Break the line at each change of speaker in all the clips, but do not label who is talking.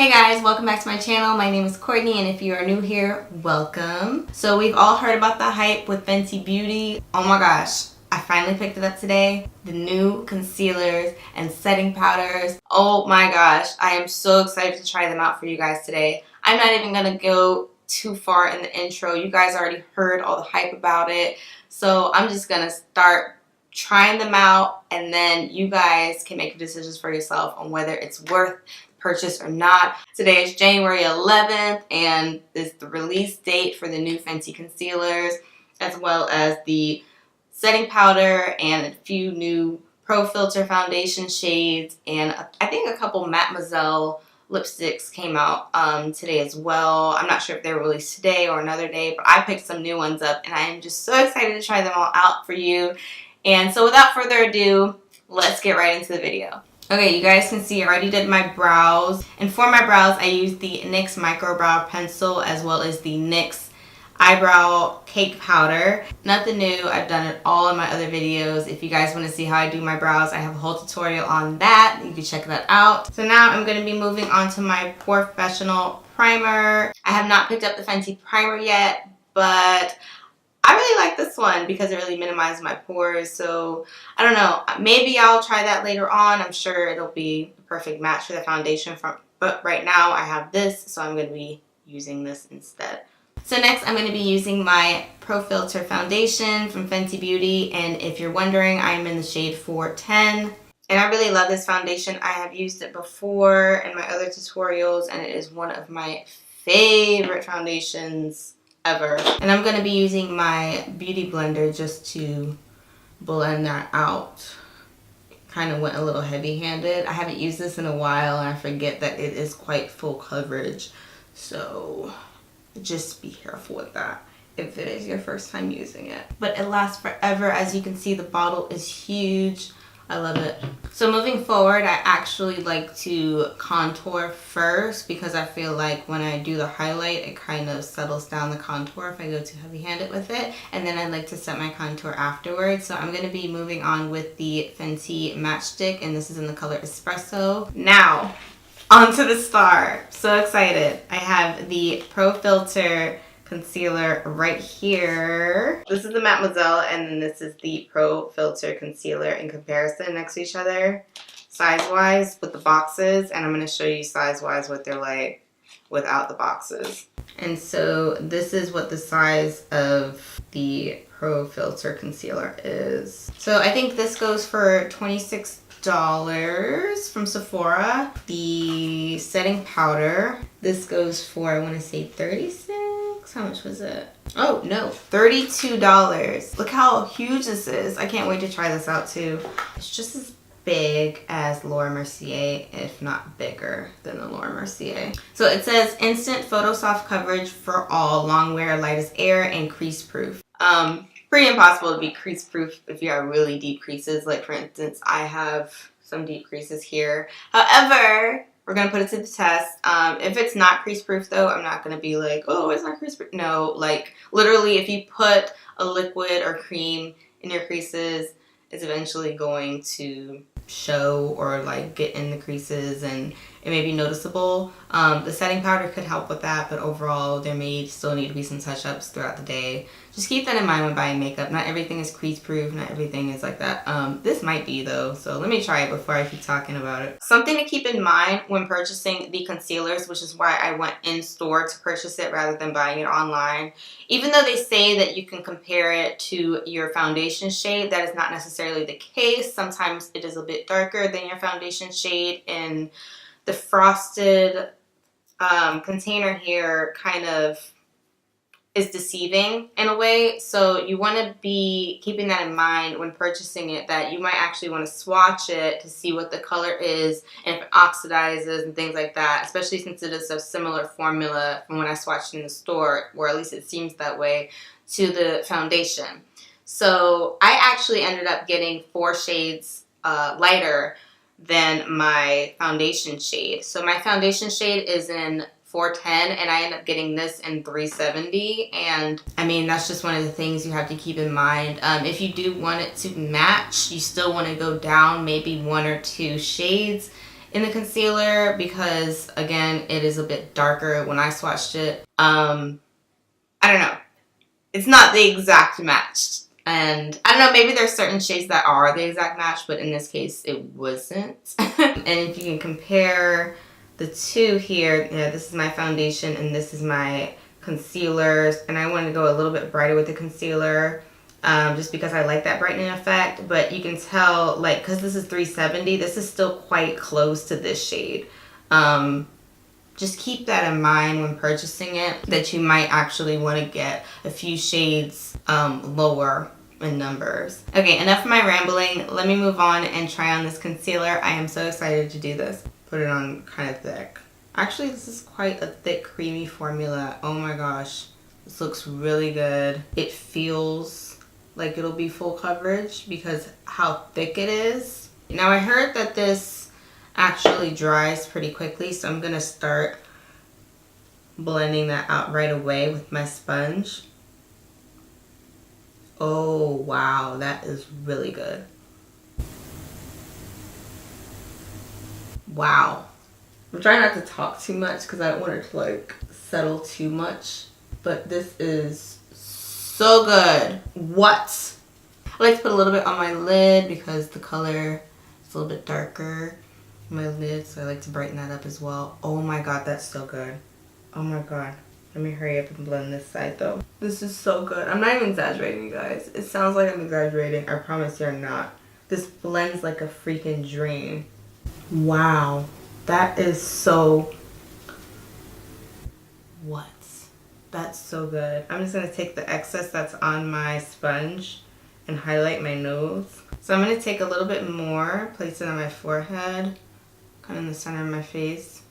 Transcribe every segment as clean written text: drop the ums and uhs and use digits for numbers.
Hey guys, welcome back to my channel. My name is Courtney, and if you are new here, welcome. So we've all heard about the hype with Fenty Beauty. Oh my gosh, I finally picked it up today. The new concealers and setting powders. Oh my gosh, I am so excited to try them out for you guys today. I'm not even gonna go too far in the intro. You guys already heard all the hype about it. So I'm just gonna start trying them out, and then you guys can make decisions for yourself on whether it's worth purchase or not. Today is January 11th, and is the release date for the new Fenty concealers, as well as the setting powder and a few new Pro Filter foundation shades, and I think a couple Mademoiselle lipsticks came out today as well. I'm not sure if they were released today or another day, but I picked some new ones up, and I am just so excited to try them all out for you. And so without further ado, let's get right into the video. Okay, you guys can see I already did my brows, and for my brows I used the NYX Micro Brow Pencil as well as the NYX Eyebrow Cake Powder. Nothing new, I've done it all in my other videos. If you guys want to see how I do my brows, I have a whole tutorial on that. You can check that out. So now I'm going to be moving on to my Professional Primer. I have not picked up the Fenty Primer yet, but I really like this one because it really minimizes my pores. So I don't know, maybe I'll try that later on. I'm sure it'll be the perfect match for the foundation, but right now I have this, so I'm going to be using this instead. So next I'm going to be using my Pro Filter foundation from Fenty Beauty, and if you're wondering, I'm in the shade 410. And I really love this foundation. I have used it before in my other tutorials, and it is one of my favorite foundations ever. And I'm going to be using my beauty blender just to blend that out. Kind of went a little heavy-handed. I haven't used this in a while, and I forget that it is quite full coverage. So just be careful with that if it is your first time using it. But it lasts forever. As you can see, the bottle is huge. I love it. So moving forward, I actually like to contour first because I feel like when I do the highlight, it kind of settles down the contour if I go too heavy-handed with it. And then I like to set my contour afterwards. So I'm going to be moving on with the Fenty Matchstick, and this is in the color Espresso. Now, on to the star. So excited. I have the Pro Filter concealer right here. This is the Mademoiselle, and then this is the Pro Filter concealer in comparison next to each other, size-wise, with the boxes. And I'm going to show you size-wise what they're like without the boxes. And so this is what the size of the Pro Filter concealer is. So I think this goes for $26 from Sephora. The setting powder, this goes for, I want to say $36. How much was it? Oh no, $32. Look how huge this is. I can't wait to try this out too. It's just as big as Laura Mercier, if not bigger than the Laura Mercier. So it says instant photo soft coverage for all, long wear, light as air, and crease proof. Pretty impossible to be crease proof if you have really deep creases. Like for instance, I have some deep creases here. However, we're going to put it to the test. If it's not crease proof though, I'm not going to be like, oh, it's not crease proof. No, like literally if you put a liquid or cream in your creases, it's eventually going to show or like get in the creases, and it may be noticeable. The setting powder could help with that, but overall there may still need to be some touch-ups throughout the day. Just keep that in mind when buying makeup. Not everything is crease proof, not everything is like that. This might be though, so let me try it before I keep talking about it. Something to keep in mind when purchasing the concealers, which is why I went in store to purchase it rather than buying it online. Even though they say that you can compare it to your foundation shade, that is not necessarily the case. Sometimes it is a bit darker than your foundation shade, and the frosted container here kind of is deceiving in a way. So you want to be keeping that in mind when purchasing it, that you might actually want to swatch it to see what the color is and if it oxidizes and things like that, especially since it is a similar formula from when I swatched in the store, or at least it seems that way, to the foundation. So I actually ended up getting 4 shades lighter than my foundation shade. So my foundation shade is in 410, and I end up getting this in 370. And I mean, that's just one of the things you have to keep in mind. If you do want it to match, you still want to go down maybe 1 or 2 shades in the concealer because, again, it is a bit darker when I swatched it. I don't know. It's not the exact match. And I don't know, maybe there's certain shades that are the exact match, but in this case, it wasn't. And if you can compare the two here, you know, this is my foundation and this is my concealer. And I wanted to go a little bit brighter with the concealer. Just because I like that brightening effect, but you can tell, like, because this is 370, this is still quite close to this shade. Just keep that in mind when purchasing it, that you might actually want to get a few shades lower in numbers. Okay, enough of my rambling. Let me move on and try on this concealer. I am so excited to do this. Put it on kind of thick. Actually, this is quite a thick, creamy formula. Oh my gosh, this looks really good. It feels like it'll be full coverage because how thick it is. Now I heard that this actually dries pretty quickly, so I'm gonna start blending that out right away with my sponge. Oh wow, that is really good. Wow. I'm trying not to talk too much because I don't want it to like settle too much, but this is so good. What? I like to put a little bit on my lid because the color is a little bit darker on my lid, so I like to brighten that up as well. Oh my god, that's so good. Oh my god. Let me hurry up and blend this side though. This is so good. I'm not even exaggerating, you guys. It sounds like I'm exaggerating. I promise you're not. This blends like a freaking dream. Wow. That is so... What? That's so good. I'm just going to take the excess that's on my sponge and highlight my nose. So I'm going to take a little bit more, place it on my forehead, kind of in the center of my face.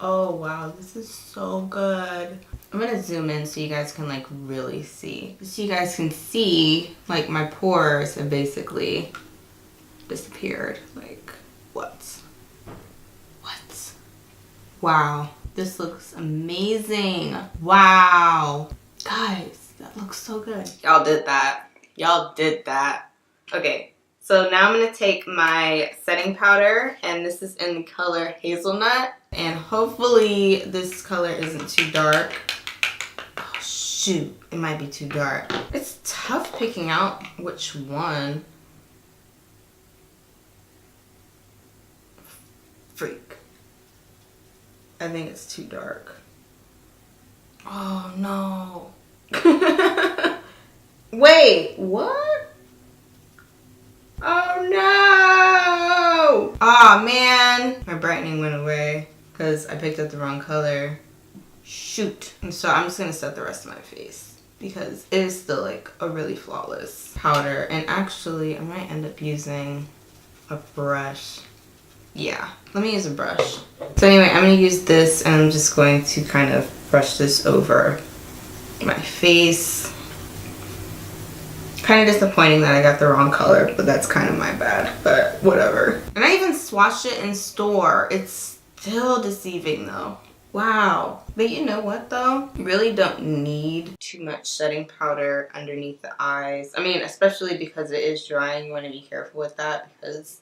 Oh wow, this is so good. I'm going to zoom in so you guys can like really see. So you guys can see like my pores have basically disappeared. Like, what? Wow, this looks amazing. Wow. Guys, that looks so good. Y'all did that. Y'all did that. Okay, so now I'm gonna take my setting powder, and this is in the color Hazelnut. And hopefully this color isn't too dark. Oh shoot, it might be too dark. It's tough picking out which one. Freak. I think it's too dark. Oh no. Wait, what? Oh no! Oh man. My brightening went away because I picked up the wrong color. Shoot. And so I'm just gonna set the rest of my face because it is still like a really flawless powder. And actually, I might end up using a brush. Yeah, let me use a brush. So anyway, I'm going to use this and I'm just going to kind of brush this over my face. Kind of disappointing that I got the wrong color, but that's kind of my bad, but whatever. And I even swatched it in store. It's still deceiving though. Wow. But you know what though? You really don't need too much setting powder underneath the eyes. I mean, especially because it is drying, you want to be careful with that because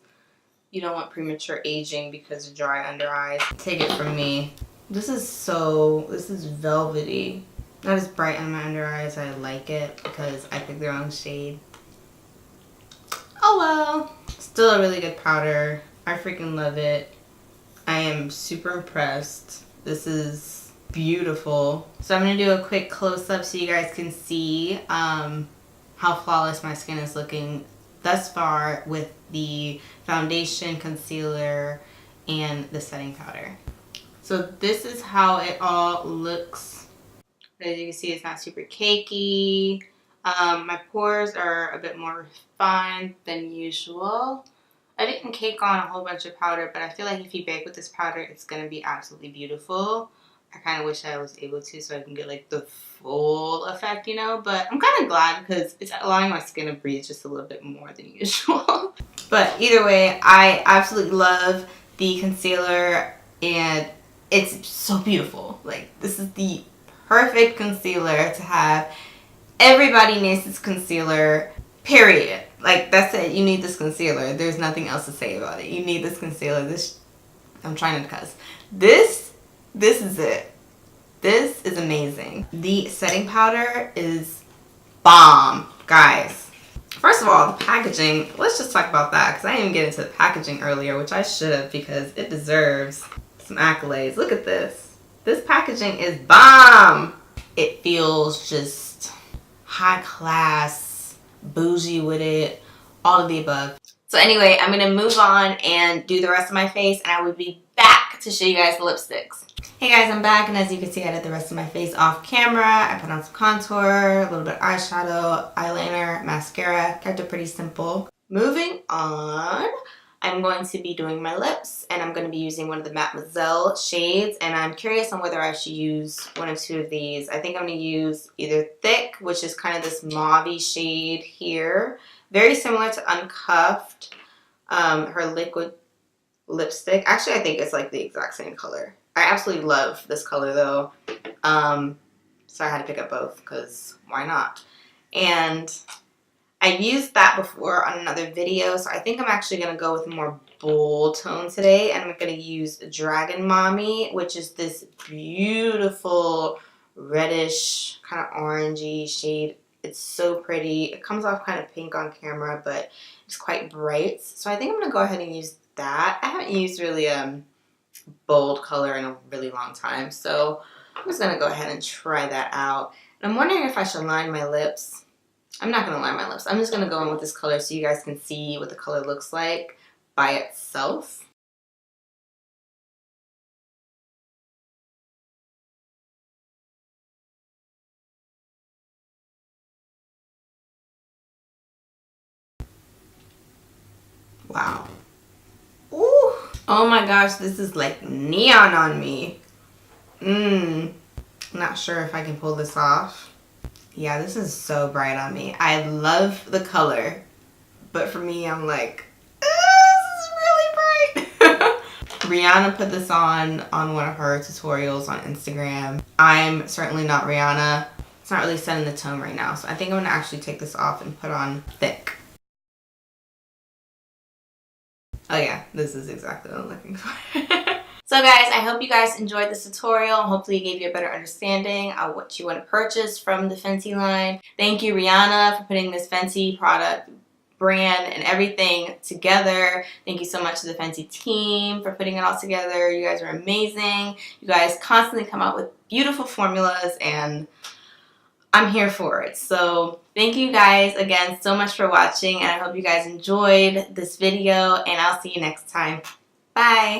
you don't want premature aging because of dry under eyes. Take it from me. This is velvety. Not as bright on my under eyes. I like it because I picked the wrong shade. Oh well. Still a really good powder. I freaking love it. I am super impressed. This is beautiful. So I'm going to do a quick close-up so you guys can see how flawless my skin is looking thus far with the foundation, concealer, and the setting powder. So this is how it all looks. As you can see, it's not super cakey. My pores are a bit more refined than usual. I didn't cake on a whole bunch of powder, but I feel like if you bake with this powder, it's going to be absolutely beautiful. I kind of wish I was able to so I can get like the full effect, you know, but I'm kind of glad because it's allowing my skin to breathe just a little bit more than usual. But either way, I absolutely love the concealer and it's so beautiful. Like, this is the perfect concealer to have Everybody needs this concealer, period. Like, that's it. You need this concealer. There's nothing else to say about it. You need this concealer. I'm trying to cuss. This is it. This is amazing. The setting powder is bomb, guys. First of all, the packaging. Let's just talk about that because I didn't even get into the packaging earlier, which I should have because it deserves some accolades. Look at this. This packaging is bomb. It feels just high class, bougie with it, all of the above. So anyway, I'm going to move on and do the rest of my face, and I will be back to show you guys the lipsticks. Hey guys, I'm back, and as you can see, I did the rest of my face off camera. I put on some contour, a little bit of eyeshadow, eyeliner, mascara. Kept it pretty simple. Moving on, I'm going to be doing my lips, and I'm going to be using one of the Mademoiselle shades, and I'm curious on whether I should use one or two of these. I think I'm going to use either Thick, which is kind of this mauve-y shade here. Very similar to Uncuffed, her liquid lipstick. Actually, I think it's like the exact same color. I absolutely love this color though. So I had to pick up both because why not? And I've used that before on another video, so I think I'm actually going to go with a more bold tone today. And I'm going to use Dragon Mommy, which is this beautiful reddish, kind of orangey shade. It's so pretty. It comes off kind of pink on camera, but it's quite bright. So I think I'm going to go ahead and use that. I haven't used really bold color in a really long time, so I'm just going to go ahead and try that out. And I'm wondering if I should line my lips. I'm not going to line my lips. I'm just going to go in with this color so you guys can see what the color looks like by itself. Wow. Ooh. Oh my gosh, this is like neon on me. I'm not sure if I can pull this off. Yeah, this is so bright on me. I love the color, but for me, I'm like, this is really bright. Rihanna put this on one of her tutorials on Instagram. I'm certainly not Rihanna. It's not really setting the tone right now, so I think I'm gonna actually take this off and put on Thick. Oh yeah, this is exactly what I'm looking for. So guys, I hope you guys enjoyed this tutorial. Hopefully it gave you a better understanding of what you want to purchase from the Fenty line. Thank you, Rihanna, for putting this Fenty product brand and everything together. Thank you so much to the Fenty team for putting it all together. You guys are amazing. You guys constantly come up with beautiful formulas, and I'm here for it. So thank you guys again so much for watching, and I hope you guys enjoyed this video, and I'll see you next time. Bye.